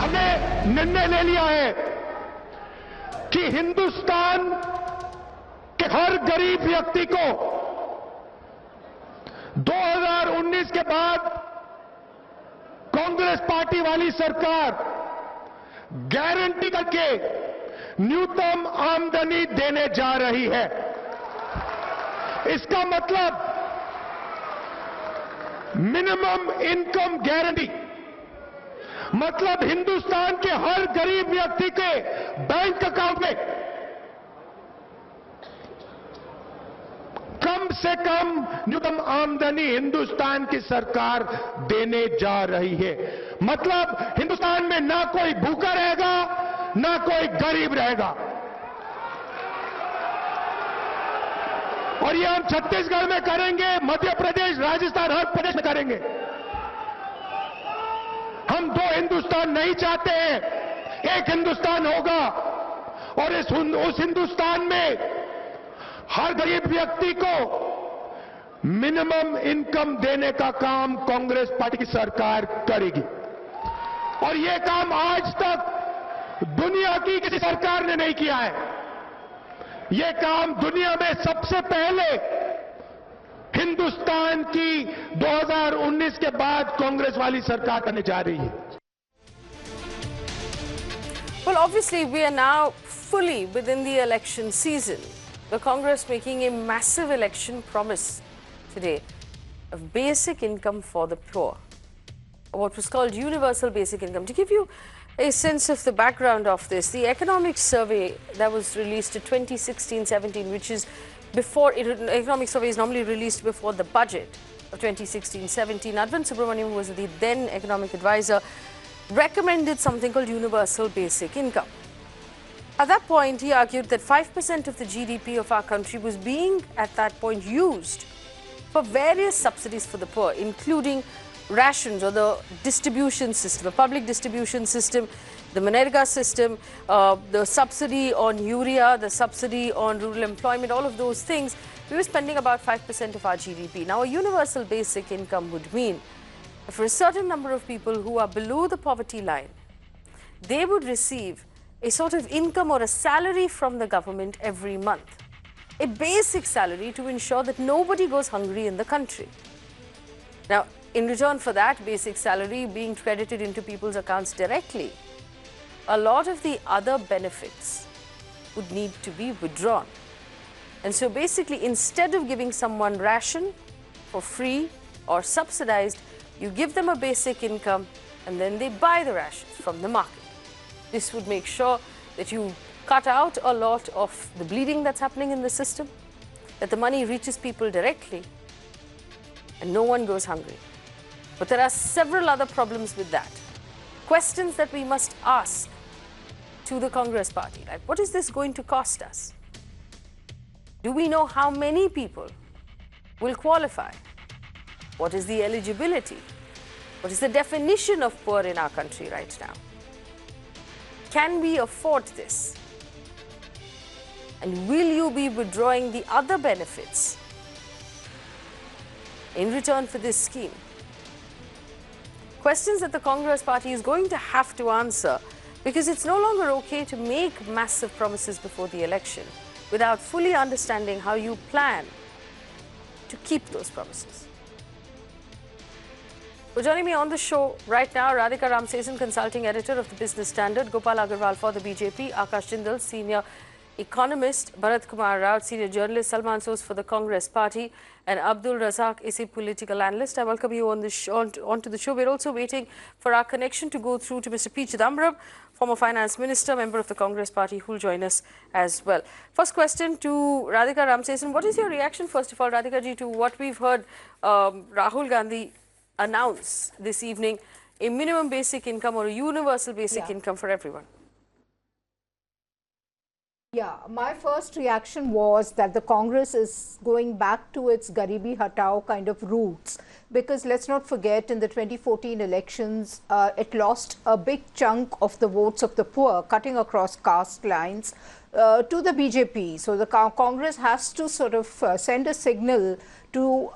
हमने निर्णय ले लिया है कि हिंदुस्तान के हर गरीब व्यक्ति को 2019 के बाद कांग्रेस पार्टी वाली सरकार गारंटी करके न्यूनतम आमदनी देने जा रही है। इसका मतलब मिनिमम इनकम गारंटी, मतलब हिंदुस्तान के हर गरीब व्यक्ति के बैंक अकाउंट में कम से कम न्यूनतम आमदनी हिंदुस्तान की सरकार देने जा रही है। मतलब हिंदुस्तान में ना कोई भूखा रहेगा, ना कोई गरीब रहेगा। और ये हम छत्तीसगढ़ में करेंगे, मध्य प्रदेश, राजस्थान, हर प्रदेश में करेंगे। हम दो हिंदुस्तान नहीं चाहते हैं, एक हिंदुस्तान होगा। और उस हिंदुस्तान में हर गरीब व्यक्ति को मिनिमम इनकम देने का काम कांग्रेस पार्टी की सरकार करेगी। और यह काम आज तक दुनिया की किसी सरकार ने नहीं किया है। यह काम दुनिया में सबसे पहले हिंदुस्तान की 2019 के बाद कांग्रेस वाली सरकार करने जा रही है। Well, obviously we are now fully within the election season. The Congress making a massive election promise today of basic income for the poor, what was called universal basic income. To give you a sense of the background of this, the economic survey that was released in 2016-17, which is before, economic survey is normally released before the budget of 2016-17. Advan Subramaniam, who was the then economic advisor, recommended something called universal basic income. At that point, he argued that 5% of the GDP of our country was being, at that point, used for various subsidies for the poor, including rations or the distribution system, a public distribution system, the Manrega system, the subsidy on urea, the subsidy on rural employment, all of those things. We were spending about 5% of our GDP. Now, a universal basic income would mean for a certain number of people who are below the poverty line, they would receive a sort of income or a salary from the government every month, a basic salary to ensure that nobody goes hungry in the country. Now, in return for that basic salary being credited into people's accounts directly, a lot of the other benefits would need to be withdrawn. And so basically, instead of giving someone ration for free or subsidized, you give them a basic income and then they buy the rations from the market. This would make sure that you cut out a lot of the bleeding that's happening in the system, that the money reaches people directly, and no one goes hungry. But there are several other problems with that. Questions that we must ask to the Congress party, like what is this going to cost us? Do we know how many people will qualify? What is the eligibility? What is the definition of poor in our country right now? Can we afford this? And will you be withdrawing the other benefits in return for this scheme? Questions that the Congress party is going to have to answer, because it's no longer okay to make massive promises before the election without fully understanding how you plan to keep those promises. Well, joining me on the show right now, Radhika Ramsesan, consulting editor of the Business Standard, Gopal Agarwal for the BJP, Akash Jindal, senior economist, Bharat Kumar Rao, senior journalist, Salman Soos for the Congress Party, and Abdul Razak is a political analyst. I welcome you on onto the show. We're also waiting for our connection to go through to Mr. P. Chidambaram, former finance minister, member of the Congress Party, who will join us as well. First question to Radhika Ramsesan. What is your reaction, first of all, Radhika ji, to what we've heard Rahul Gandhi announce this evening, a minimum basic income or a universal basic income for everyone? Yeah, my first reaction was that the Congress is going back to its Garibi Hatao kind of roots, because let's not forget, in the 2014 elections, it lost a big chunk of the votes of the poor, cutting across caste lines, to the BJP. So the Congress has to sort of send a signal to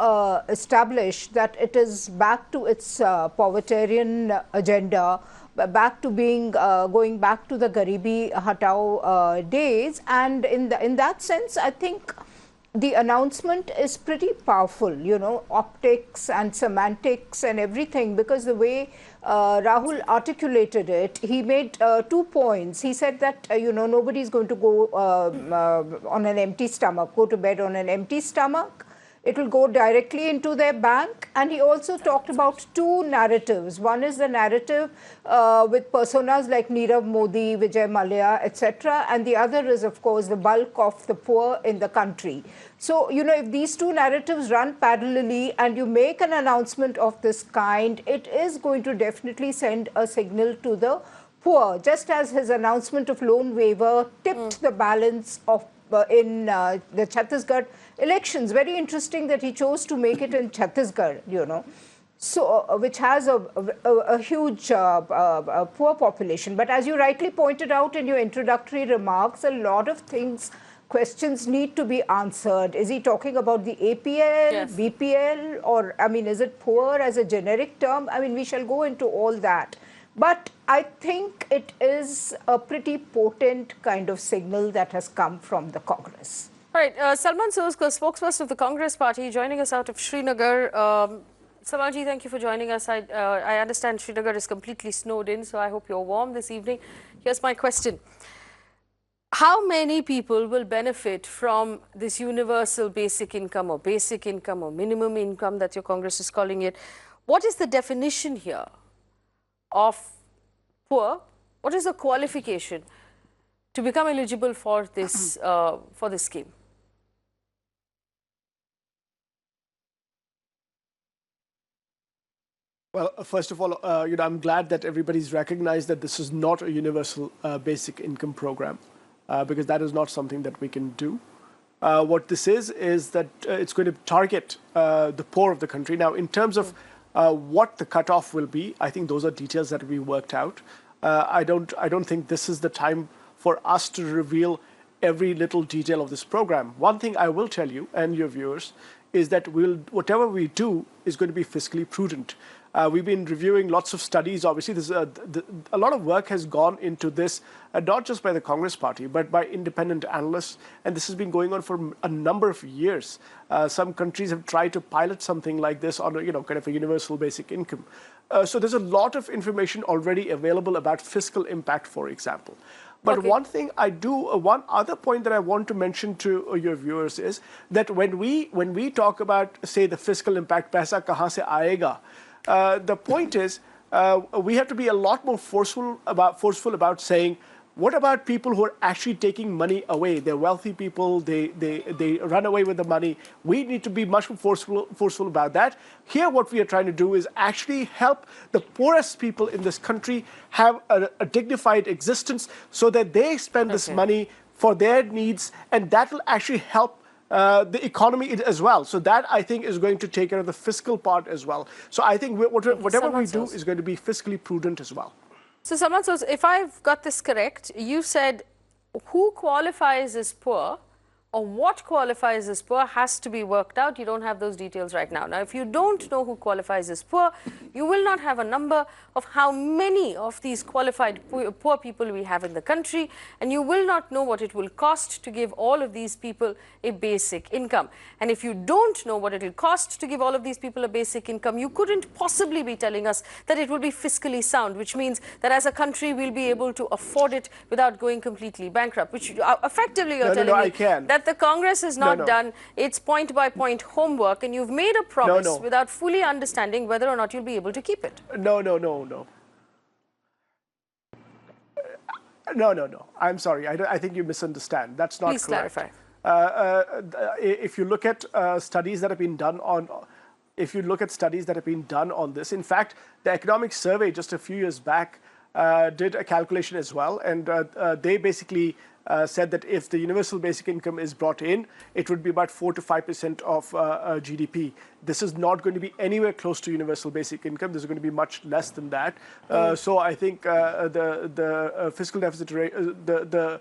establish that it is back to its povertarian agenda, back to being going back to the Garibi Hatao days, and in that sense, I think the announcement is pretty powerful, you know, optics and semantics and everything, because the way Rahul articulated it, he made 2 points. He said that, you know, nobody is going to go on an empty stomach, go to bed on an empty stomach. It will go directly into their bank. And he also talked about 2 narratives. One is the narrative with personas like Nirav Modi, Vijay Mallya, etc. And the other is, of course, the bulk of the poor in the country. So, you know, if these 2 narratives run parallelly and you make an announcement of this kind, it is going to definitely send a signal to the poor, just as his announcement of loan waiver tipped the balance of in the Chhattisgarh elections. Very interesting that he chose to make it in Chhattisgarh, you know, so which has a huge poor population. But as you rightly pointed out in your introductory remarks, a lot of questions need to be answered. Is he talking about the APL, Yes. BPL, or, I mean, is it poor as a generic term? I mean, we shall go into all that. But I think it is a pretty potent kind of signal that has come from the Congress. All right, Salman Soos, spokesperson of the Congress Party, joining us out of Srinagar. Salmanji, thank you for joining us. I understand Srinagar is completely snowed in, so I hope you're warm this evening. Here's my question. How many people will benefit from this universal basic income or minimum income that your Congress is calling it? What is the definition here of poor? What is the qualification to become eligible for this scheme? Well, first of all, you know, I'm glad that everybody's recognized that this is not a universal basic income program, because that is not something that we can do. What this is that it's going to target the poor of the country. Now, in terms of what the cutoff will be, I think those are details that we worked out. I don't think this is the time for us to reveal every little detail of this program. One thing I will tell you and your viewers is that whatever we do is going to be fiscally prudent. We've been reviewing lots of studies. Obviously, a lot of work has gone into this, not just by the Congress Party, but by independent analysts. And this has been going on for a number of years. Some countries have tried to pilot something like this on, you know, kind of a universal basic income. So there's a lot of information already available about fiscal impact, for example. But Okay. one other point that I want to mention to your viewers is that when we talk about, say, the fiscal impact, paisa kahan se aayega, the point is we have to be a lot more forceful about saying, what about people who are actually taking money away? They're wealthy people. They run away with the money. We need to be much more forceful about that. Here, what we are trying to do is actually help the poorest people in this country have a dignified existence, so that they spend this money for their needs, and that will actually help the economy as well. So that, I think, is going to take care of the fiscal part as well. So I think whatever we do is going to be fiscally prudent as well. So, Salman, so if I've got this correct, you said who qualifies as poor or what qualifies as poor has to be worked out. You don't have those details right now. Now, if you don't know who qualifies as poor, you will not have a number of how many of these qualified poor people we have in the country, and you will not know what it will cost to give all of these people a basic income. And if you don't know what it will cost to give all of these people a basic income, you couldn't possibly be telling us that it will be fiscally sound, which means that as a country we'll be able to afford it without going completely bankrupt, which effectively you're telling me that the Congress has not done its point-by-point homework, and you've made a promise without fully understanding whether or not you'll be able to keep it. No. I'm sorry. I think you misunderstand. That's not Please correct. clarify. If you look at studies that have been done on, this, in fact, the economic survey just a few years back did a calculation as well, and they basically said that if the universal basic income is brought in, it would be about 4 to 5% of GDP. This is not going to be anywhere close to universal basic income. This is going to be much less than that. So I think the fiscal deficit, the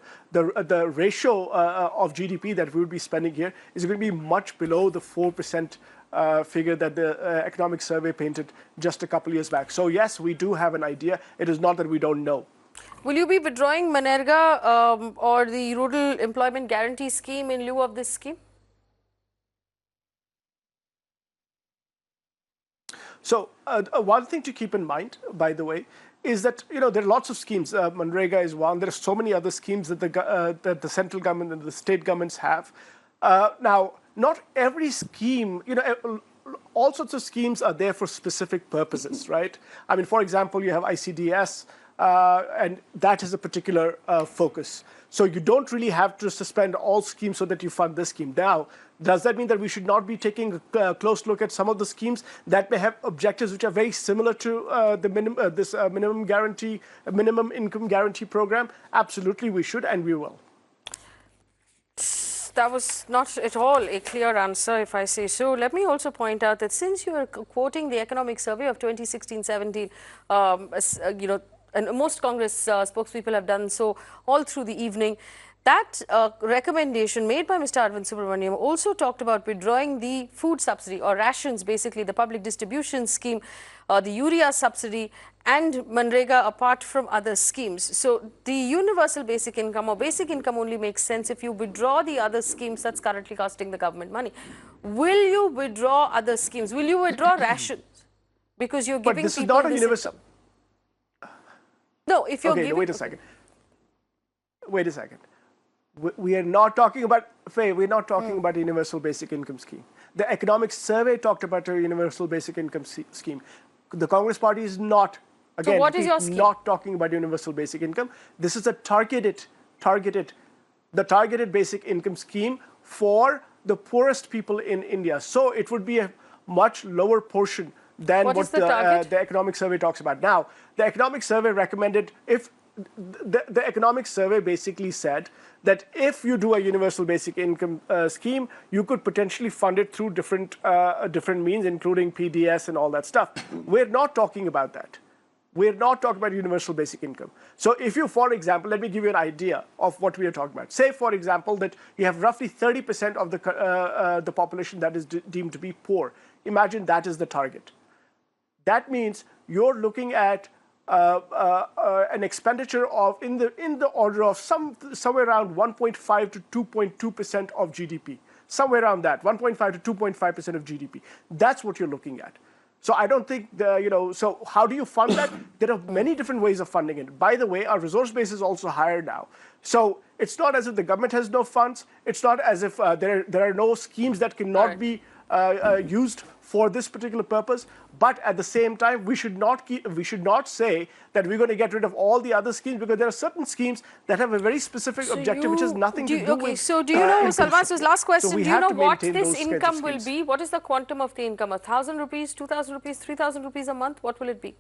ratio of GDP that we would be spending here is going to be much below the 4% figure that the economic survey painted just a couple years back. So yes, we do have an idea. It is not that we don't know. Will you be withdrawing Manerga or the Rural Employment Guarantee Scheme in lieu of this scheme? So one thing to keep in mind, by the way, is that there are lots of schemes. Manrega is one. There are so many other schemes that the central government and the state governments have. Now, not every scheme, all sorts of schemes are there for specific purposes, right? I mean, for example, you have ICDS, and that is a particular focus. So you don't really have to suspend all schemes so that you fund this scheme. Now, does that mean that we should not be taking a close look at some of the schemes that may have objectives which are very similar to this minimum income guarantee program? Absolutely, we should, and we will. That was not at all a clear answer, if I say so. Let me also point out that since you are quoting the economic survey of 2016-17, and most Congress spokespeople have done so all through the evening, that recommendation made by Mr. Arvind Subramaniam also talked about withdrawing the food subsidy or rations, basically the public distribution scheme, the urea subsidy and Manrega apart from other schemes. So the universal basic income or basic income only makes sense if you withdraw the other schemes that's currently costing the government money. Will you withdraw other schemes? Will you withdraw rations? Because you're giving but this people is not a universal. No, if you're okay, giving... wait a second. Wait a second. We are not talking about, Faye, we're not talking about a universal basic income scheme. The economic survey talked about a universal basic income scheme. The Congress party is not, again, so what is your scheme? Not talking about universal basic income. This is a targeted basic income scheme for the poorest people in India. So it would be a much lower portion than what the economic survey talks about. Now, the economic survey recommended, if the economic survey basically said that if you do a universal basic income scheme, you could potentially fund it through different means, including PDS and all that stuff. We're not talking about that. We're not talking about universal basic income. So if you, for example, let me give you an idea of what we are talking about. Say, for example, that you have roughly 30% of the population that is deemed to be poor. Imagine that is the target. That means you're looking at an expenditure of in the order of somewhere around 1.5 to 2.2% of GDP, somewhere around that, 1.5 to 2.5% of GDP. That's what you're looking at. So I don't think so how do you fund that? There are many different ways of funding it. By the way, our resource base is also higher now. So it's not as if the government has no funds. It's not as if there are no schemes that cannot be used for this particular purpose, but at the same time, we should not say that we're going to get rid of all the other schemes, because there are certain schemes that have a very specific objective, which has nothing to do with. So do you know, Salvan's last question, do you know what this income will be? What is the quantum of the income? 1,000 rupees, 2,000 rupees, 3,000 rupees a month? What will it be?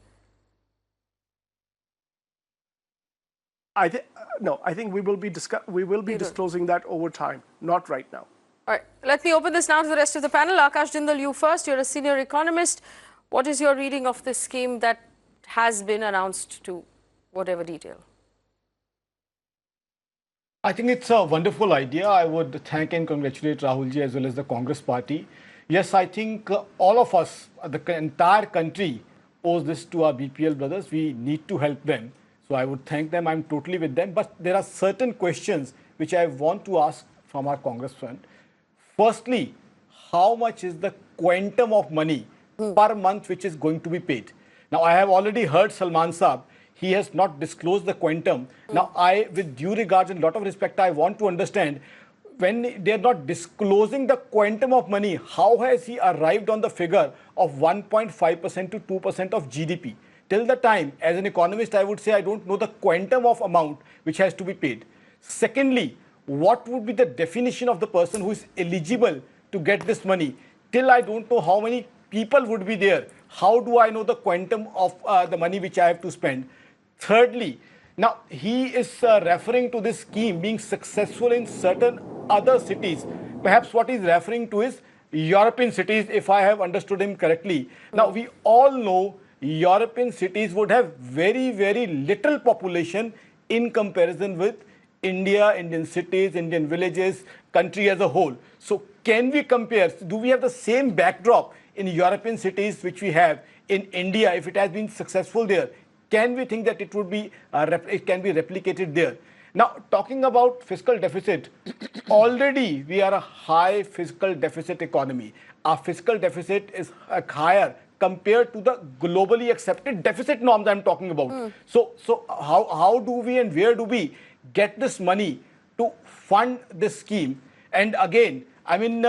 I think we will be disclosing that over time, not right now. All right, let me open this now to the rest of the panel. Akash Jindal, you first. You're a senior economist. What is your reading of this scheme that has been announced to whatever detail? I think it's a wonderful idea. I would thank and congratulate Rahul ji as well as the Congress party. Yes, I think all of us, the entire country, owes this to our BPL brothers. We need to help them. So I would thank them. I'm totally with them. But there are certain questions which I want to ask from our Congress front. Firstly, how much is the quantum of money per month which is going to be paid? Now, I have already heard Salman Saab. He has not disclosed the quantum. Now, with due regards and a lot of respect, I want to understand, when they are not disclosing the quantum of money, how has he arrived on the figure of 1.5% to 2% of GDP? Till the time, as an economist, I would say I don't know the quantum of amount which has to be paid. Secondly, what would be the definition of the person who is eligible to get this money? Till I don't know how many people would be there. How do I know the quantum of the money which I have to spend? Thirdly, now he is referring to this scheme being successful in certain other cities. Perhaps what he's referring to is European cities, if I have understood him correctly. Now, we all know European cities would have very, very little population in comparison with India, Indian cities, Indian villages, country as a whole. So can we compare? Do we have the same backdrop in European cities which we have in India? If it has been successful there, can we think that it would be it can be replicated there? Now, talking about fiscal deficit, already we are a high fiscal deficit economy. Our fiscal deficit is higher compared to the globally accepted deficit norms I'm talking about. So how do we and where do we get this money to fund this scheme? And again, I mean,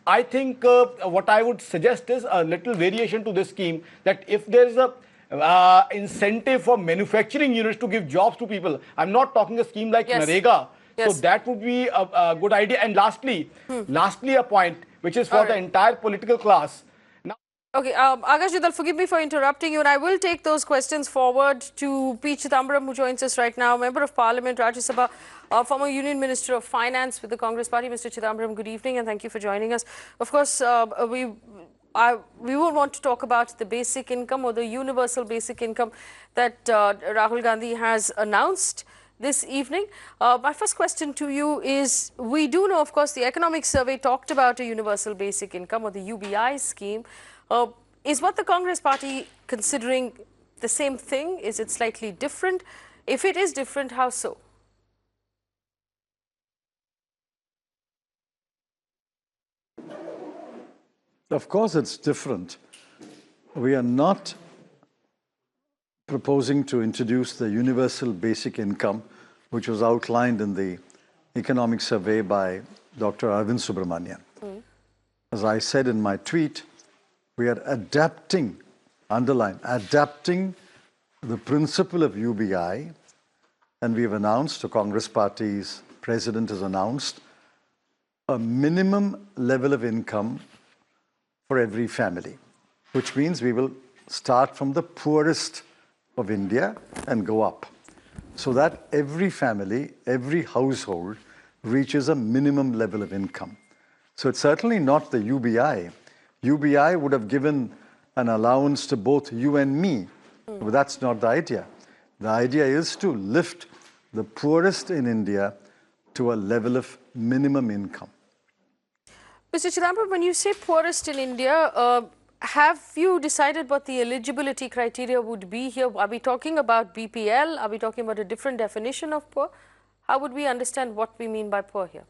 I think what I would suggest is a little variation to this scheme, that if there is a incentive for manufacturing units to give jobs to people. I'm not talking a scheme like Yes. Narega. Yes. So that would be a good idea. And lastly, a point which is for the entire political class. Now, Okay, Akash Jindal, forgive me for interrupting you, and I will take those questions forward to P. Chidambaram, who joins us right now, Member of Parliament, Rajya Sabha, former Union Minister of Finance with the Congress Party. Mr. Chidambaram, good evening, and thank you for joining us. Of course, we will want to talk about the basic income, or the universal basic income, that Rahul Gandhi has announced this evening. My first question to you is, we do know, of course, the economic survey talked about a universal basic income, or the UBI scheme. Is what the Congress Party considering the same thing? Is it slightly different? If it is different, how so? Of course, it's different. We are not proposing to introduce the universal basic income, which was outlined in the economic survey by Dr. Arvind Subramanian. As I said in my tweet, we are adapting, underline, adapting the principle of UBI, and we have announced, the Congress Party's president has announced, a minimum level of income for every family, which means we will start from the poorest of India and go up, so that every family, every household reaches a minimum level of income. So it's certainly not the UBI. UBI would have given an allowance to both you and me, but that's not the idea. The idea is to lift the poorest in India to a level of minimum income. Mr. Chidambaram, when you say poorest in India, have you decided what the eligibility criteria would be here? Are we talking about BPL? Are we talking about a different definition of poor? How would we understand what we mean by poor here?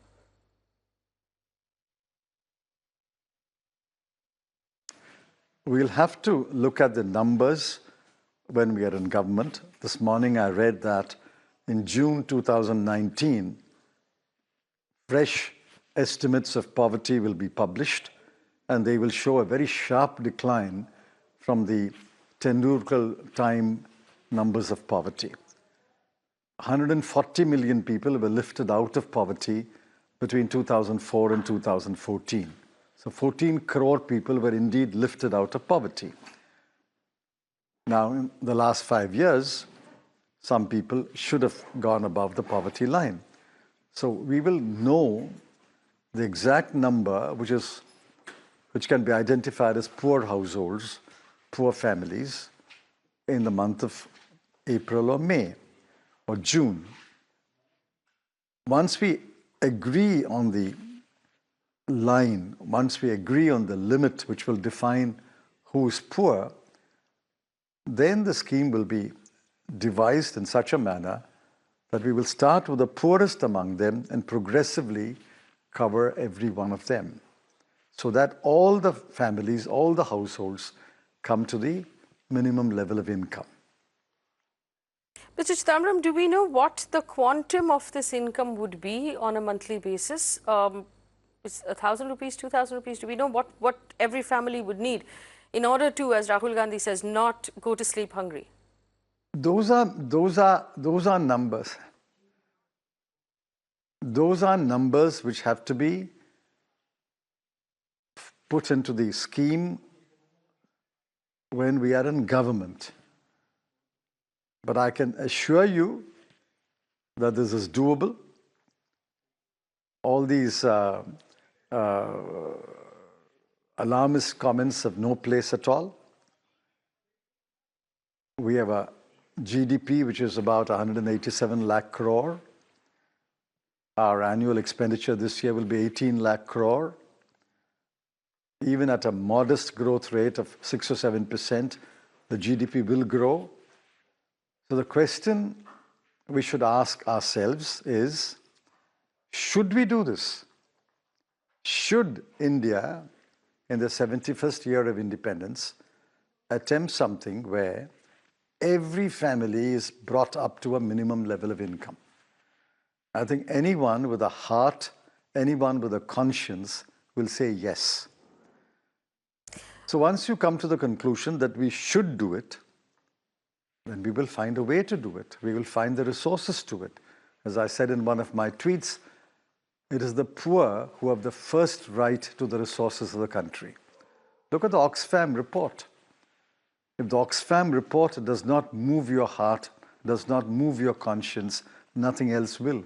We'll have to look at the numbers when we are in government. This morning I read that in June 2019, fresh estimates of poverty will be published, and they will show a very sharp decline from the Tendulkar time numbers of poverty. 140 million people were lifted out of poverty between 2004 and 2014. So 14 crore people were indeed lifted out of poverty. Now, in the last 5 years, some people should have gone above the poverty line. So we will know the exact number, which can be identified as poor households, poor families, in the month of April or May or June. Once we agree on the line, once we agree on the limit which will define who is poor, then the scheme will be devised in such a manner that we will start with the poorest among them and progressively cover every one of them, so that all the families, all the households come to the minimum level of income. Mr. Chidambaram, do we know what the quantum of this income would be on a monthly basis? Is 1,000 rupees, 2,000 rupees? Do we know what every family would need in order to, as Rahul Gandhi says, not go to sleep hungry? Those are numbers. Those are numbers which have to be put into the scheme when we are in government. But I can assure you that this is doable. All these alarmist comments have no place at all. We have a GDP which is about 187 lakh crore. Our annual expenditure this year will be 18 lakh crore. Even at a modest growth rate of 6 or 7%, the GDP will grow. So the question we should ask ourselves is, should we do this? Should India, in the 71st year of independence, attempt something where every family is brought up to a minimum level of income? I think anyone with a heart, anyone with a conscience will say yes. So once you come to the conclusion that we should do it, then we will find a way to do it. We will find the resources to it. As I said in one of my tweets, it is the poor who have the first right to the resources of the country. Look at the Oxfam report. If the Oxfam report does not move your heart, does not move your conscience, nothing else will.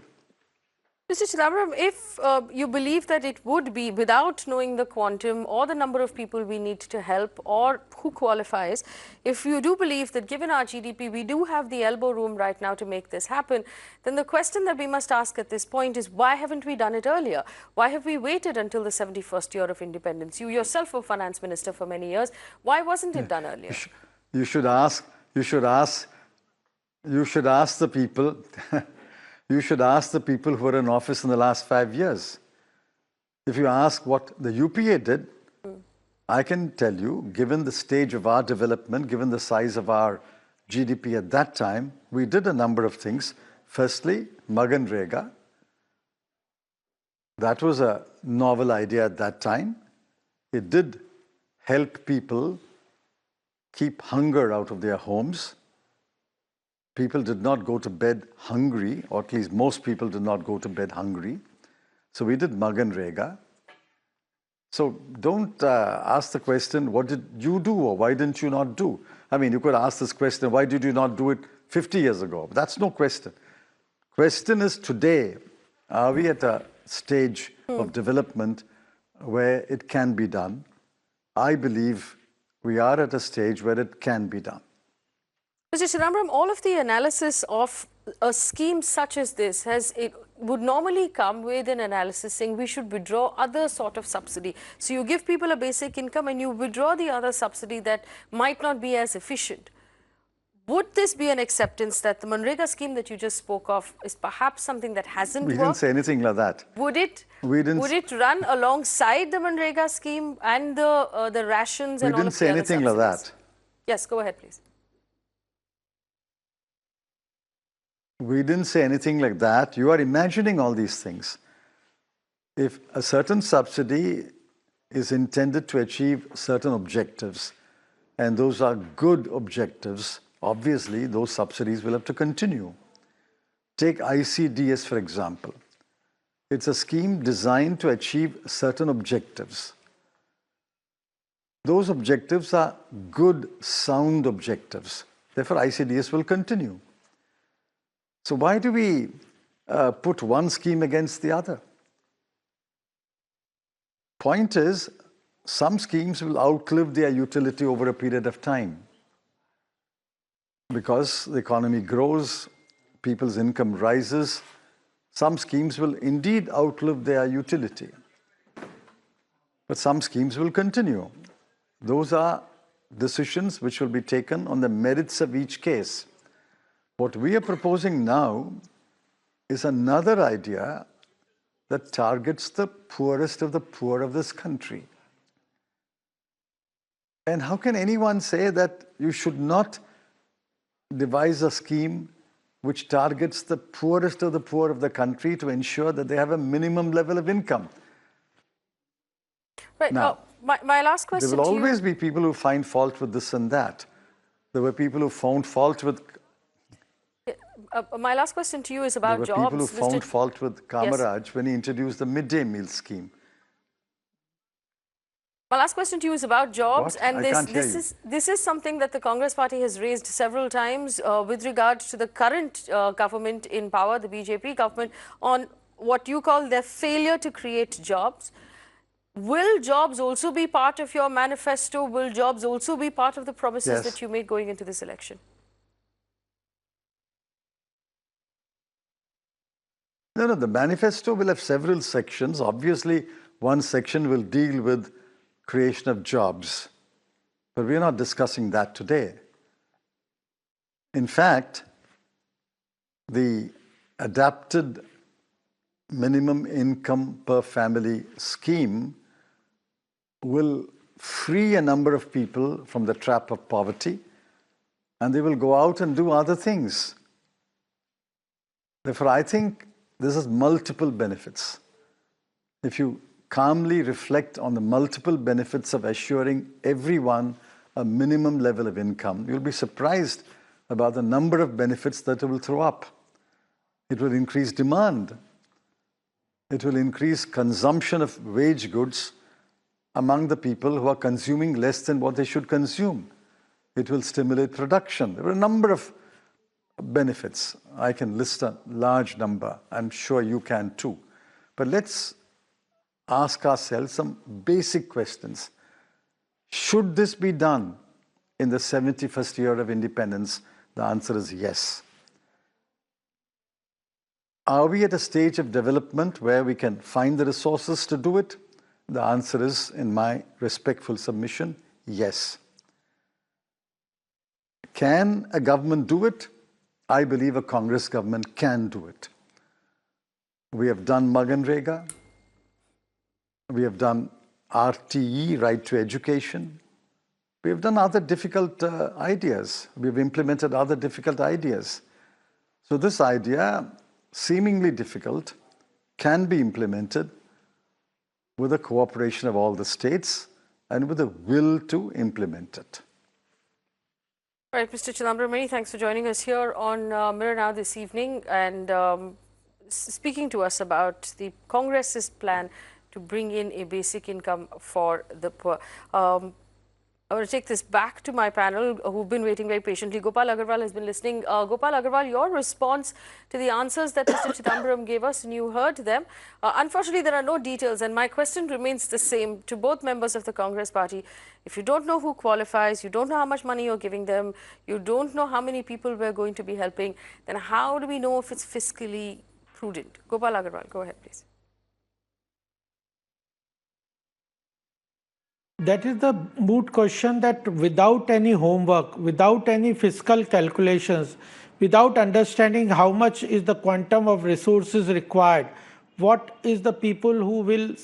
Mr. Chidambaram, if you believe that it would be, without knowing the quantum or the number of people we need to help or who qualifies, if you do believe that given our GDP, we do have the elbow room right now to make this happen, then the question that we must ask at this point is, why haven't we done it earlier? Why have we waited until the 71st year of independence? You yourself were finance minister for many years. Why wasn't it done earlier? You should ask the people You should ask the people who were in office in the last 5 years. If you ask what the UPA did, I can tell you, given the stage of our development, given the size of our GDP at that time, we did a number of things. Firstly, Maganrega. That was a novel idea at that time. It did help people keep hunger out of their homes. People did not go to bed hungry, or at least most people did not go to bed hungry. So we did Maganrega. So don't ask the question, what did you do or why didn't you not do? I mean, you could ask this question, why did you not do it 50 years ago? But that's no question. Question is today, are we at a stage of development where it can be done? I believe we are at a stage where it can be done. Mr. Chidambaram, all of the analysis of a scheme such as this would normally come with an analysis saying we should withdraw other sort of subsidy. So you give people a basic income and you withdraw the other subsidy that might not be as efficient. Would this be an acceptance that the Manrega scheme that you just spoke of is perhaps something that hasn't worked? We didn't say anything like that. Would it run alongside the Manrega scheme and the rations and all of the other subsidies? We didn't say anything like that. Yes, go ahead, please. We didn't say anything like that. You are imagining all these things. If a certain subsidy is intended to achieve certain objectives, and those are good objectives, obviously those subsidies will have to continue. Take ICDS, for example. It's a scheme designed to achieve certain objectives. Those objectives are good, sound objectives. Therefore, ICDS will continue. So why do we put one scheme against the other? Point is, some schemes will outlive their utility over a period of time. Because the economy grows, people's income rises, some schemes will indeed outlive their utility. But some schemes will continue. Those are decisions which will be taken on the merits of each case. What we are proposing now is another idea that targets the poorest of the poor of this country. And how can anyone say that you should not devise a scheme which targets the poorest of the poor of the country to ensure that they have a minimum level of income? Right. Now, my last question to you... There will always be people who find fault with this and that. There were people who found fault with... my last question to you is about jobs. There were people who found fault with Kamaraj when he introduced the midday meal scheme. My last question to you is about jobs. What? And this is something that the Congress party has raised several times with regard to the current government in power, the BJP government, on what you call their failure to create jobs. Will jobs also be part of your manifesto? Will jobs also be part of the promises that you made going into this election? No, the manifesto will have several sections. Obviously, one section will deal with creation of jobs, but we're not discussing that today. In fact, the adapted minimum income per family scheme will free a number of people from the trap of poverty, and they will go out and do other things. Therefore, I think this has multiple benefits. If you calmly reflect on the multiple benefits of assuring everyone a minimum level of income, you'll be surprised about the number of benefits that it will throw up. It will increase demand. It will increase consumption of wage goods among the people who are consuming less than what they should consume. It will stimulate production. There are a number of benefits. I can list a large number. I'm sure you can too. But let's ask ourselves some basic questions. Should this be done in the 71st year of independence? The answer is yes. Are we at a stage of development where we can find the resources to do it? The answer is, in my respectful submission, yes. Can a government do it? I believe a Congress government can do it. We have done Maganrega. We have done RTE, Right to Education. We have done other difficult ideas. We have implemented other difficult ideas. So this idea, seemingly difficult, can be implemented with the cooperation of all the states and with a will to implement it. All right, Mr. Chidambaram, many thanks for joining us here on Mirror Now this evening and speaking to us about the Congress's plan to bring in a basic income for the poor. I want to take this back to my panel who've been waiting very patiently. Gopal Agarwal has been listening. Gopal Agarwal, your response to the answers that Mr. Chidambaram gave us, and you heard them. Unfortunately, there are no details, and my question remains the same to both members of the Congress party. If you don't know who qualifies, you don't know how much money you're giving them, you don't know how many people we're going to be helping, then how do we know if it's fiscally prudent? Gopal Agarwal, go ahead, please. That is the moot question, that without any homework, without any fiscal calculations, without understanding how much is the quantum of resources required, what is the people who will,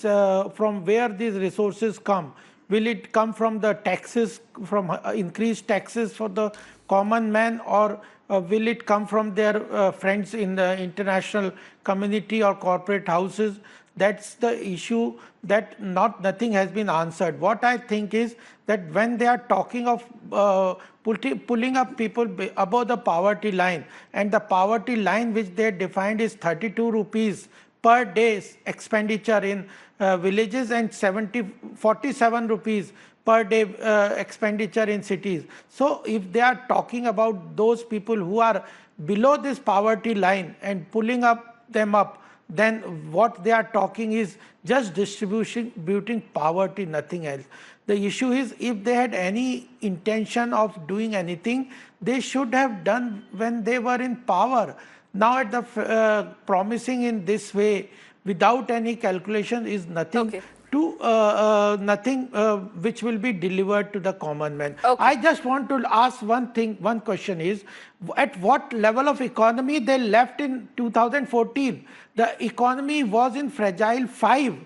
from where these resources come? Will it come from the taxes, from increased taxes for the common man, or will it come from their friends in the international community or corporate houses? That's the issue, that nothing has been answered. What I think is that when they are talking of pulling up people above the poverty line, and the poverty line which they defined is 32 rupees per day expenditure in villages and 47 rupees per day expenditure in cities. So if they are talking about those people who are below this poverty line and pulling them up, then what they are talking is just distributing poverty, nothing else. The issue is, if they had any intention of doing anything, they should have done when they were in power. Now at the promising in this way without any calculation is nothing. Okay. Nothing which will be delivered to the common man. Okay. I just want to ask one question is, at what level of economy they left in 2014? The economy was in fragile 5.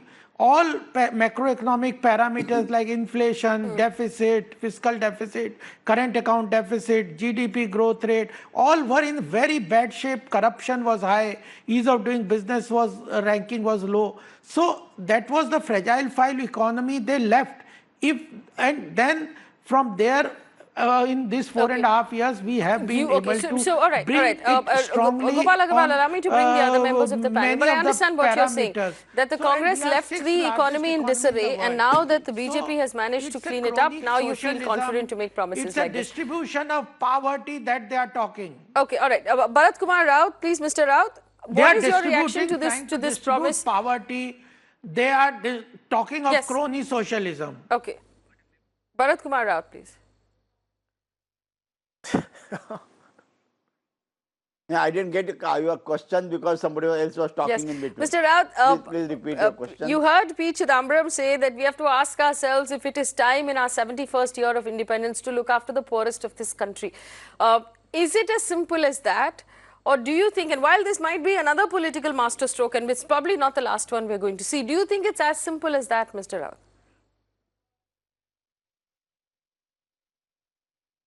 All macroeconomic parameters like inflation, deficit, fiscal deficit, current account deficit, GDP growth rate, all were in very bad shape. Corruption was high, ease of doing business was ranking was low. So that was the fragile 5 economy they left. And then from there, in these 4.5 years, we have been able to all right. strongly. Gopal Agarwal, allow me to bring the other members of the panel. But I understand what you're saying, that the Congress left the economy in disarray, and now that the BJP has managed to clean it up, now you feel confident to make promises like this. It's a distribution of poverty that they are talking. Okay, all right. Bharat Kumar Raut, please, Mr. Raut. What is your reaction to this promise? Poverty. They are talking of crony socialism. Okay. Bharat Kumar Raut, please. Yeah, I didn't get your question because somebody else was talking Yes. in between. Mr. Raut, Please repeat your question. you heard P. Chidambaram say that we have to ask ourselves if it is time in our 71st year of independence to look after the poorest of this country. Is it as simple as that? Or do you think, and while this might be another political masterstroke, and it's probably not the last one we're going to see, do you think it's as simple as that, Mr. Raut?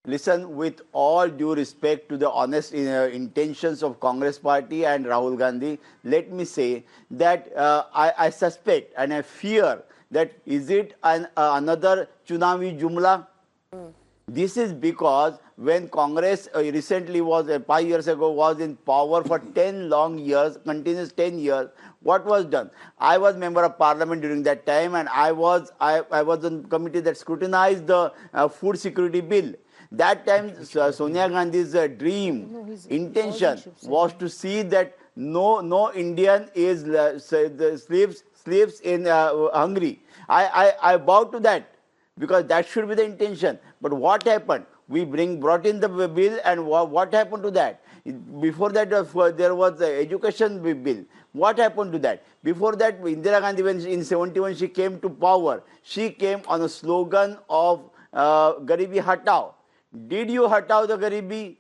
Listen, with all due respect to the honest intentions of Congress party and Rahul Gandhi, let me say that I suspect and I fear that is it another Chunavi Jumla? This is because when Congress recently was, 5 years ago, was in power for 10 long years, continuous 10 years, what was done? I was member of parliament during that time, and I was on committee that scrutinized the food security bill. That time, Sonia Gandhi's dream, intention was to see that no Indian is sleeps in Hungary. I bow to that because that should be the intention. But what happened? We brought in the bill, and what happened to that? Before that, there was the education bill. What happened to that? Before that, Indira Gandhi, when in 71 she came to power, she came on a slogan of Garibi Hatao. Did you hatao the Garibi?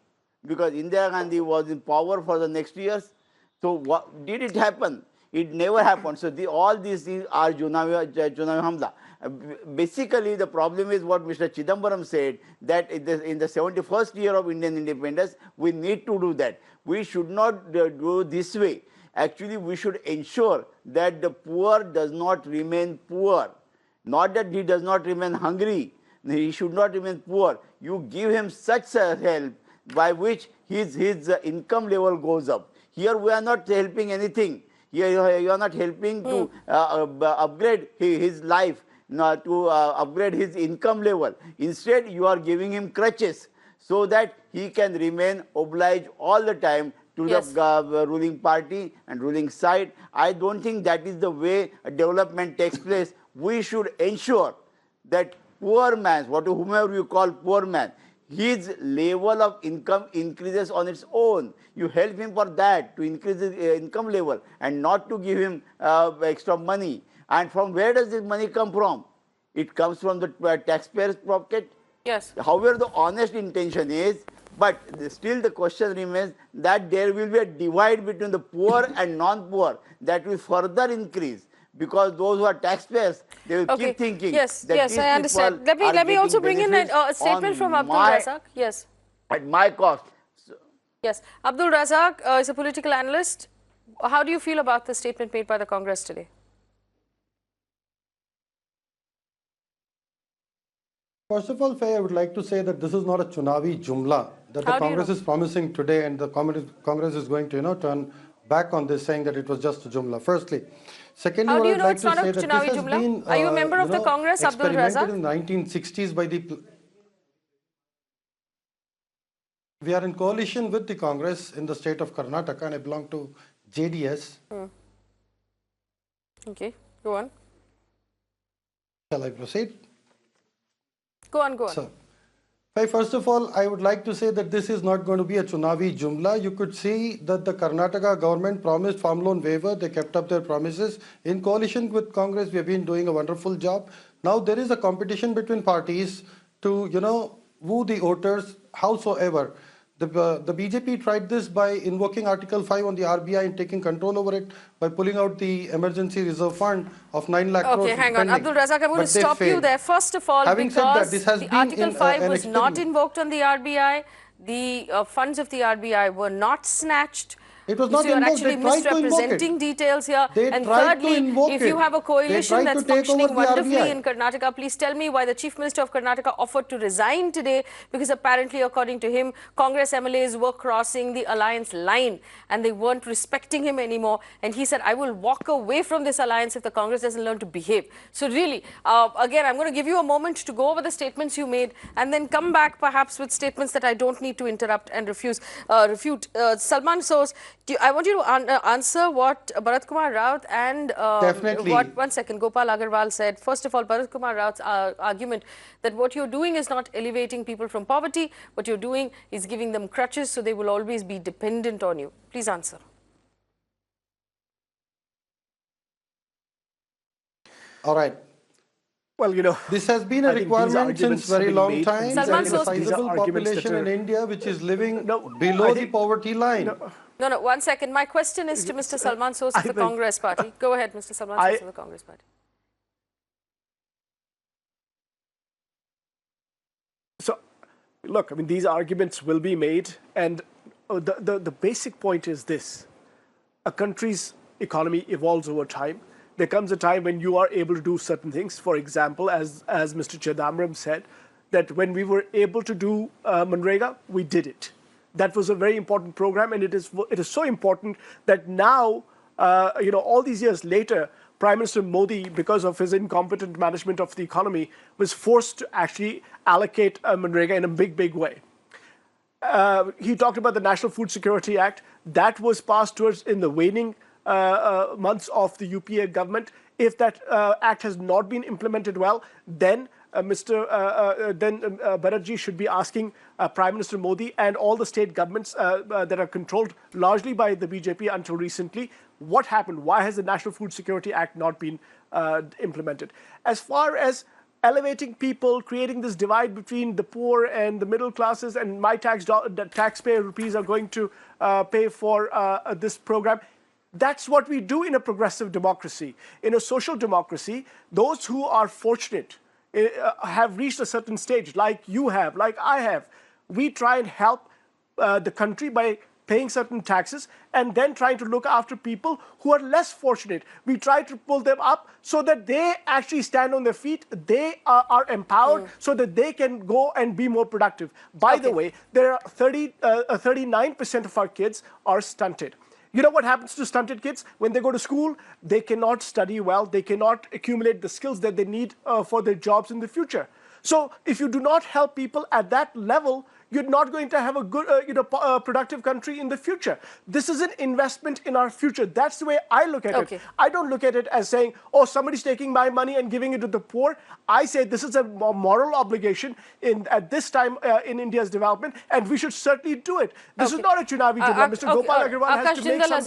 Because Indira Gandhi was in power for the next years. So what did it happen? It never happened. So all these things are Chunavi Hamla. Basically, the problem is what Mr. Chidambaram said, that in the 71st year of Indian independence, we need to do that. We should not do this way. Actually, we should ensure that the poor does not remain poor. Not that he does not remain hungry. He should not remain poor. You give him such a help by which his income level goes up. Here we are not helping anything. Here you are not helping to upgrade his life, to upgrade his income level. Instead, you are giving him crutches so that he can remain obliged all the time to the ruling party and ruling side. I don't think that is the way development takes place. We should ensure that poor man, whomever you call poor man, his level of income increases on its own. You help him for that, to increase his income level, and not to give him extra money. And from where does this money come from? It comes from the taxpayer's pocket. Yes. However, the honest intention is, but still the question remains that there will be a divide between the poor and non-poor that will further increase. Because those who are taxpayers, they will keep thinking. Yes, that yes, I understand. Let me also bring in a statement from Abdul Razak. Yes. At my cost. Yes. Abdul Razak is a political analyst. How do you feel about the statement made by the Congress today? First of all, Faye, I would like to say that this is not a Chunavi Jumla that the Congress is promising today, and the Congress is going to, turn back on this, saying that it was just a Jumla. Firstly. Secondly, how do you know like it's not a Chunavi Jumla? Are you a member of the Congress, Abdul Razak? In the 1960s by the... We are in coalition with the Congress in the state of Karnataka, and I belong to JDS. Okay, go on. Shall I proceed? Go on, go on. So, first of all, I would like to say that this is not going to be a Chunavi Jumla. You could see that the Karnataka government promised farm loan waiver. They kept up their promises. In coalition with Congress, we have been doing a wonderful job. Now there is a competition between parties to, woo the voters, howsoever. The BJP tried this by invoking Article 5 on the RBI and taking control over it by pulling out the emergency reserve fund of 9 lakh crores. Okay, hang on. Abdul Razak, I'm going to stop you there. First of all, Having because said that, this has the been Article 5 was experiment. not invoked on the RBI. The funds of the RBI were not snatched. It was not you are invoked. actually They tried to invoke misrepresenting it. details here. They and tried to thirdly, invoke if you it. have a coalition They tried that's to take functioning over the wonderfully RBI. in Karnataka, please tell me why the Chief Minister of Karnataka offered to resign today, because apparently, according to him, Congress MLAs were crossing the alliance line and they weren't respecting him anymore. And he said, I will walk away from this alliance if the Congress doesn't learn to behave. So really, again, I'm going to give you a moment to go over the statements you made and then come back perhaps with statements that I don't need to interrupt and refute. Salman Soos, I want you to answer what Bharat Kumar Raut and Definitely. what, one second, Gopal Agarwal said. First of all, Bharat Kumar Raut's argument that what you're doing is not elevating people from poverty, what you're doing is giving them crutches so they will always be dependent on you. Please answer. All right. Well, you know, this has been a I think these requirement since arguments have very been long made. time. Salman There is a Sost, please. sizable These are arguments population that in are- India which is living No, below I the think- poverty line. No, one second. My question is to Mr. Salman Sost of the Congress Party. Go ahead, Mr. Salman Sost of the Congress Party. So, look, I mean, these arguments will be made, and the basic point is this: a country's economy evolves over time. There comes a time when you are able to do certain things. For example, as Mr. Chidambaram said, that when we were able to do Manrega, we did it. That was a very important program, and it is so important that now, you know, all these years later, Prime Minister Modi, because of his incompetent management of the economy, was forced to actually allocate Manrega in a big way. He talked about the National Food Security Act. That was passed towards in the waning months of the UPA government. If that act has not been implemented well, then Bharatji should be asking Prime Minister Modi and all the state governments that are controlled largely by the BJP until recently, what happened? Why has the National Food Security Act not been implemented? As far as elevating people, creating this divide between the poor and the middle classes, and my taxpayer rupees are going to pay for this program. That's what we do in a progressive democracy. In a social democracy, those who are fortunate have reached a certain stage, like you have, like I have. We try and help the country by paying certain taxes and then trying to look after people who are less fortunate. We try to pull them up so that they actually stand on their feet. They are empowered so that they can go and be more productive. By the way, there are 39% of our kids are stunted. You know what happens to stunted kids? When they go to school, they cannot study well. They cannot accumulate the skills that they need for their jobs in the future. So if you do not help people at that level, you're not going to have a good, productive country in the future. This is an investment in our future. That's the way I look at it. I don't look at it as saying, oh, somebody's taking my money and giving it to the poor. I say this is a moral obligation at this time in India's development, and we should certainly do it. This is not a Chunavi Jumla. Mr. Gopal Agarwal has to make some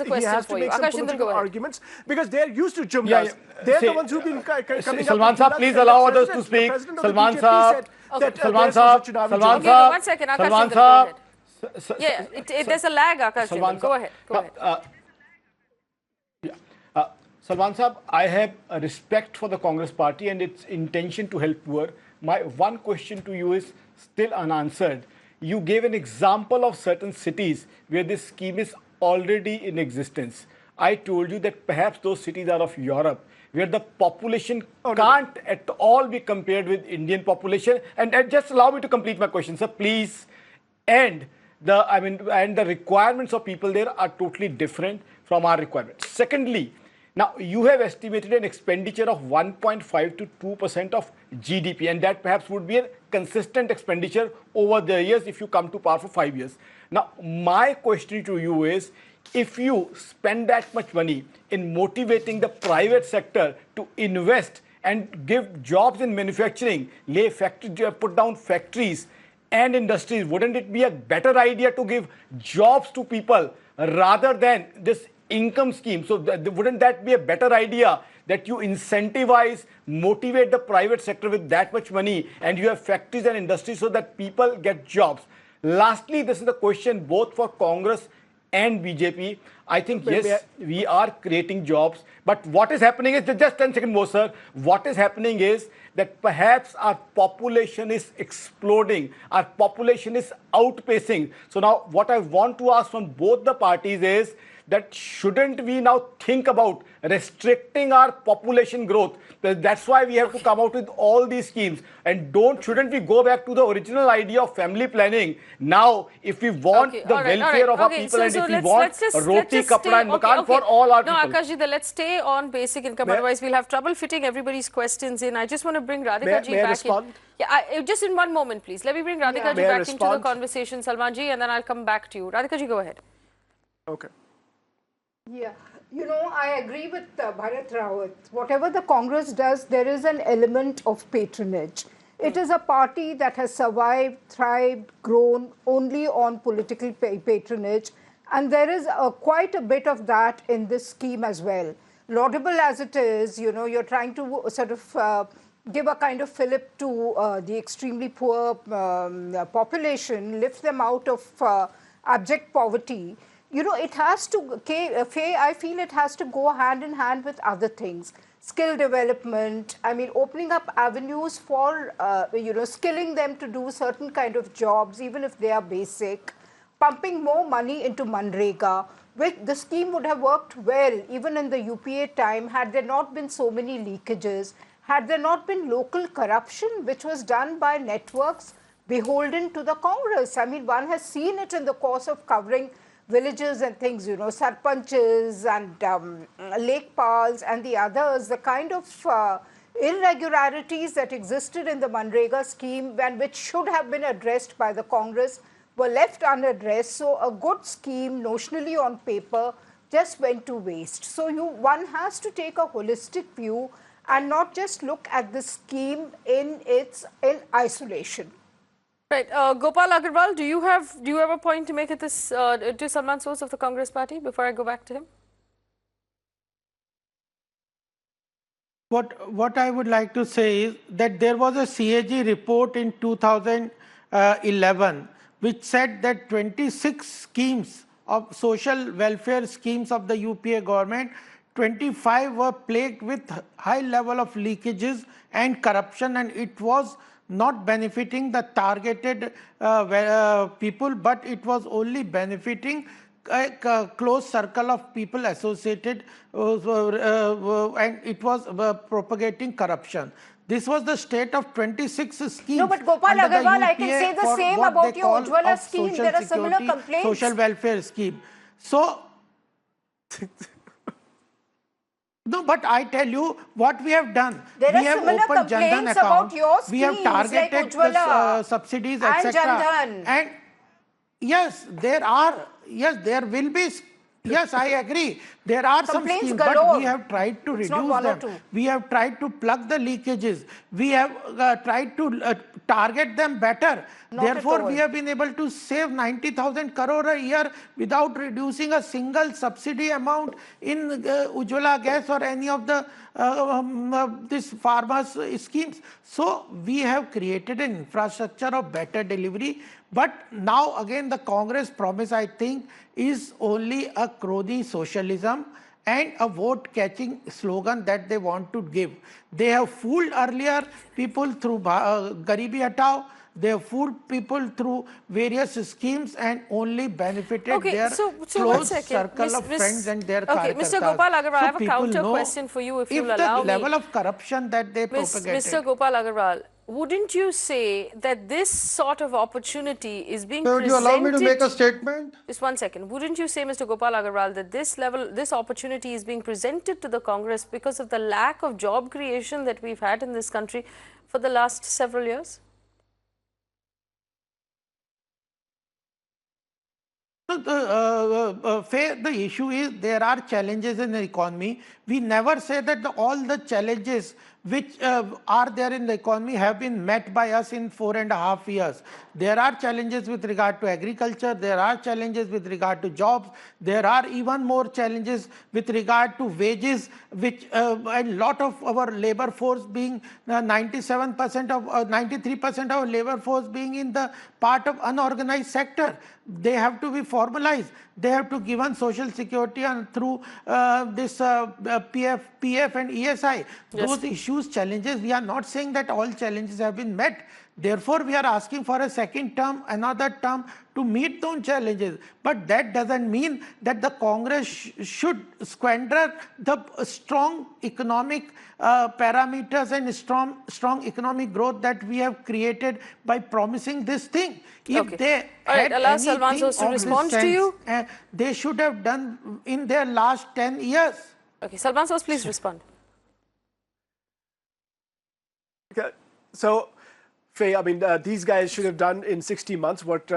political arguments because they're used to Jumlas. They're the ones who've been coming Salman Saab, please allow others to speak. Salman Saab. Salman Saab. One second, Akash Jindal, go ahead. There's a lag, Akash Jindal. Go ahead. Salman Saab, I have a respect for the Congress party and its intention to help poor. My one question to you is still unanswered. You gave an example of certain cities where this scheme is already in existence. I told you that perhaps those cities are of Europe, where the population can't at all be compared with Indian population. And just allow me to complete my question, sir, please. And the requirements of people there are totally different from our requirements. Secondly, now you have estimated an expenditure of 1.5 to 2% of GDP, and that perhaps would be a consistent expenditure over the years if you come to power for 5 years. Now, my question to you is, if you spend that much money in motivating the private sector to invest and give jobs in manufacturing, put down factories and industries, wouldn't it be a better idea to give jobs to people rather than this income scheme? So wouldn't that be a better idea, that you incentivize, motivate the private sector with that much money and you have factories and industries so that people get jobs? Lastly, this is the question both for Congress and BJP. I think, yes, we are creating jobs, but what is happening is, just 10 seconds more, sir. What is happening is that perhaps our population is exploding. Our population is outpacing. So now what I want to ask from both the parties is that shouldn't we now think about restricting our population growth? That's why we have to come out with all these schemes. And shouldn't we go back to the original idea of family planning? Now, if we want the welfare of our people, and if we want roti, kapra and makan for all our people. No, Akash ji, let's stay on basic income. Otherwise, we'll have trouble fitting everybody's questions in. I just want to bring Radhika ji back in. Yeah, just in one moment, please. Let me bring Radhika ji back into the conversation, Salman ji, and then I'll come back to you. Radhika ji, go ahead. Okay. Yeah, you know, I agree with Bharat Rawat. Whatever the Congress does, there is an element of patronage. It is a party that has survived, thrived, grown only on political patronage, and there is quite a bit of that in this scheme as well. Laudable as it is, you know, you're trying to sort of give a kind of fillip to the extremely poor population, lift them out of abject poverty. You know, it has to, Faye, I feel it has to go hand in hand with other things. Skill development, I mean, opening up avenues for, you know, skilling them to do certain kind of jobs, even if they are basic, pumping more money into Manrega. The scheme would have worked well, even in the UPA time, had there not been so many leakages, had there not been local corruption, which was done by networks beholden to the Congress. I mean, one has seen it in the course of covering villages and things, you know, sarpanches and lakepals and the others, the kind of irregularities that existed in the Manrega scheme and which should have been addressed by the Congress were left unaddressed. So a good scheme notionally on paper just went to waste. So one has to take a holistic view and not just look at the scheme in isolation. Right, Gopal Agarwal, do you have a point to make at this to Salman Source of the Congress Party before I go back to him? What I would like to say is that there was a CAG report in 2011 which said that 26 schemes of social welfare schemes of the UPA government, 25 were plagued with high level of leakages and corruption, and it was not benefiting the targeted people, but it was only benefiting a close circle of people associated and it was propagating corruption. This was the state of 26 schemes. No, but Gopal Agarwal, I can say the same about your Ujjwala scheme. There are similar complaints. Social welfare scheme. So, no, but I tell you what we have done. There we are have opened Jan Dhan account. About your schemes, we have targeted like Ujjwala the subsidies, etc. And yes, there will be. Yes, I agree. There are some schemes, but we have tried to reduce them. We have tried to plug the leakages. We have tried to target them better. Therefore, we have been able to save 90,000 crore a year without reducing a single subsidy amount in Ujjwala gas or any of the this farmers schemes. So we have created an infrastructure of better delivery. But now again the Congress promise, I think, is only a crony socialism and a vote catching slogan that they want to give. They have fooled earlier people through Garibi Hatao. They have fooled people through various schemes and only benefited their close circle of friends and their Okay, Mr. Gopal Agarwal, I have a counter question for you if you'll allow me. The level of corruption that they propagated. Mr. Gopal Agarwal, wouldn't you say that this sort of opportunity is being presented... Would you allow me to make a statement? Just one second. Wouldn't you say, Mr. Gopal Agarwal, that this opportunity is being presented to the Congress because of the lack of job creation that we've had in this country for the last several years? Faye, the issue is there are challenges in the economy. We never say that all the challenges which are there in the economy have been met by us in 4.5 years. There are challenges with regard to agriculture, there are challenges with regard to jobs, there are even more challenges with regard to wages, which a lot of our labor force being 97% of 93% of our labor force being in the part of unorganized sector. They have to be formalized. They have to given social security and through this PF and ESI. Those issues, challenges, we are not saying that all challenges have been met. Therefore, we are asking for a second term, another term to meet those challenges. But that doesn't mean that the Congress should squander the strong economic parameters and strong economic growth that we have created by promising this thing. If they had anything of this sense, they should have done in their last 10 years. Okay, Salman Source, please respond. Okay. So, Faye, I mean, these guys should have done in 60 months what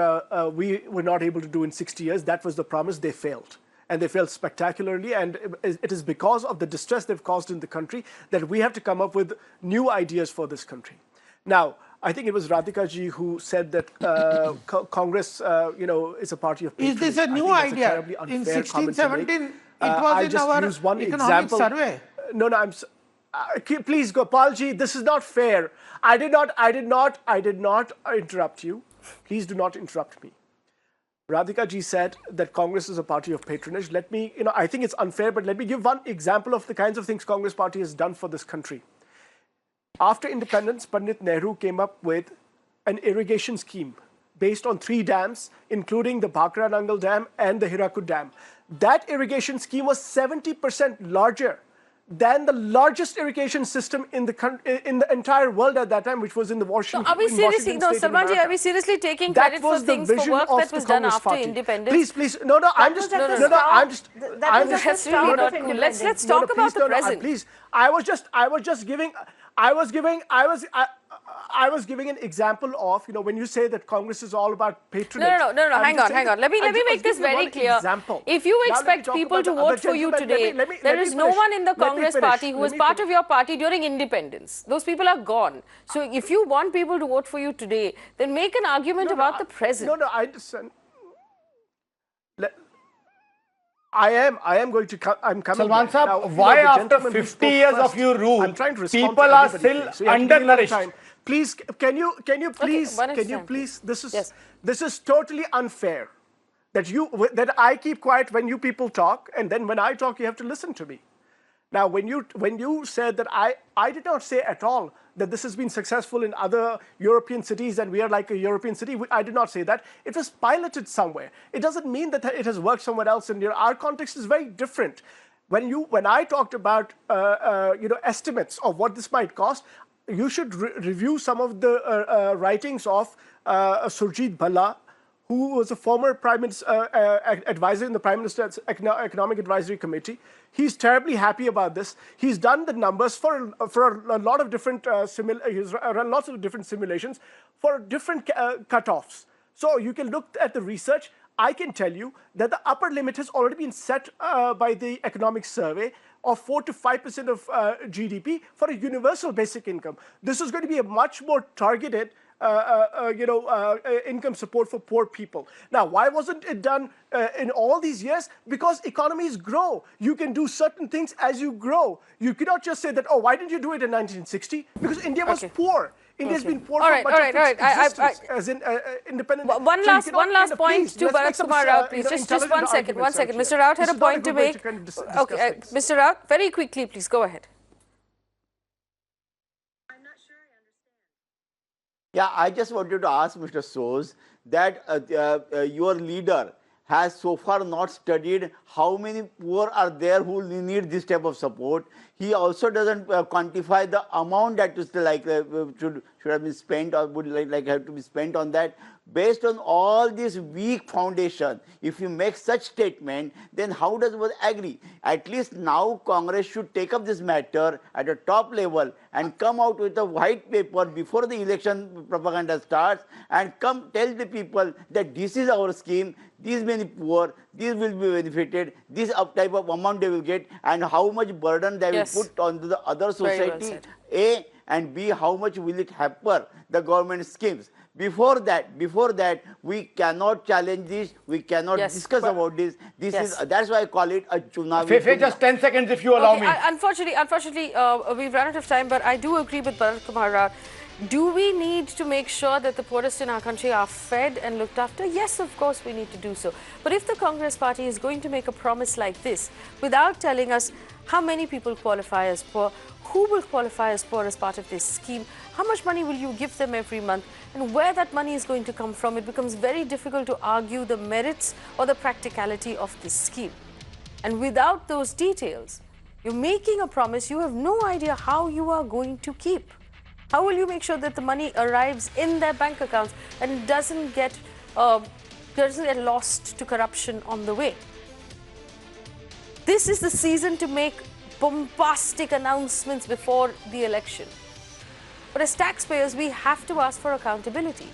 we were not able to do in 60 years. That was the promise. They failed. and they failed spectacularly. And it is because of the distress they've caused in the country that we have to come up with new ideas for this country. Now, I think it was Radhika ji who said that Congress, is a party of patronage. Is this a new idea? In 16, 17, it was in our economic survey. No, please, Gopal ji, this is not fair. I did not interrupt you. Please do not interrupt me. Radhika ji said that Congress is a party of patronage. Let me, I think it's unfair, but let me give one example of the kinds of things Congress party has done for this country. After independence, Pandit Nehru came up with an irrigation scheme based on 3 dams, including the Bhakra Nangal Dam and the Hirakud Dam. That irrigation scheme was 70% larger than the largest irrigation system in the entire world at that time, which was in the Washington. So are we seriously, Salman ji, are we seriously taking credit for things, for work that was done after independence? Please, no, I'm just really not cool. Let's talk about the present. Please, I was giving an example of, when you say that Congress is all about patronage. No, hang on. Let me make this very clear. If you expect people to vote for you today, there is no one in the Congress party who was part of your party during independence. Those people are gone. So if you want people to vote for you today, then make an argument about the present. I understand. I'm coming. Salman Saab, why after 50 years of your rule, people are still undernourished? Please, can you please, this is totally unfair that I keep quiet when you people talk, and then when I talk, you have to listen to me. Now, when you said that I did not say at all that this has been successful in other European cities and we are like a European city. I did not say that. It was piloted somewhere. It doesn't mean that it has worked somewhere else. And our context is very different. When I talked about estimates of what this might cost, you should review some of the writings of Surjit Bhalla, who was a former Prime Minister, advisor in the Prime Minister's Economic Advisory Committee. He's terribly happy about this. He's done the numbers for a lot of different he's run lots of different simulations for different cutoffs. So you can look at the research. I can tell you that the upper limit has already been set by the Economic Survey of 4 to 5% of GDP for a universal basic income. This is going to be a much more targeted income support for poor people. Now, why wasn't it done in all these years? Because economies grow. You can do certain things as you grow. You cannot just say that, oh, why didn't you do it in 1960? Because India was poor. India's been poor for much of its existence as in independent. One last point to Bharat Kumar Rao, please. Just one second. Mr. Rao had a point to make. Okay, Mr. Rao, very quickly, please go ahead. Yeah, I just wanted to ask Mr. Soos that your leader has so far not studied how many poor are there who need this type of support. He also doesn't quantify the amount that is should have been spent or would have to be spent on that. Based on all this weak foundation, if you make such statement, then how does one agree? At least now Congress should take up this matter at a top level and come out with a white paper before the election propaganda starts and come tell the people that this is our scheme, these many poor, these will be benefited, this type of amount they will get, and how much burden they will put on the other society, well A, and B, how much will it hamper the government schemes. Before that, we cannot challenge this. We cannot discuss about this. That's why I call it a Chunavi. Faye, just 10 seconds if you allow me. Unfortunately, we've run out of time, but I do agree with Bharat Kumar Rao. Do we need to make sure that the poorest in our country are fed and looked after? Yes, of course we need to do so. But if the Congress party is going to make a promise like this without telling us how many people qualify as poor, who will qualify as poor as part of this scheme, how much money will you give them every month, and where that money is going to come from, it becomes very difficult to argue the merits or the practicality of this scheme. And without those details, you're making a promise you have no idea how you are going to keep. How will you make sure that the money arrives in their bank accounts and doesn't get lost to corruption on the way? This is the season to make bombastic announcements before the election. But as taxpayers, we have to ask for accountability.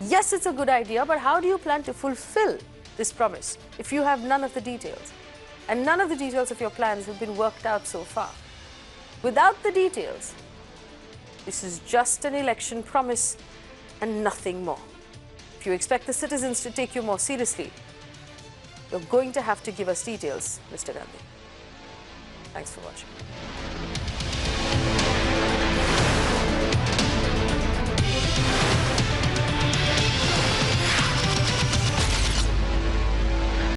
Yes, it's a good idea, but how do you plan to fulfill this promise if you have none of the details? And none of the details of your plans have been worked out so far. Without the details, this is just an election promise and nothing more. If you expect the citizens to take you more seriously, you're going to have to give us details, Mr. Gandhi. Thanks for watching.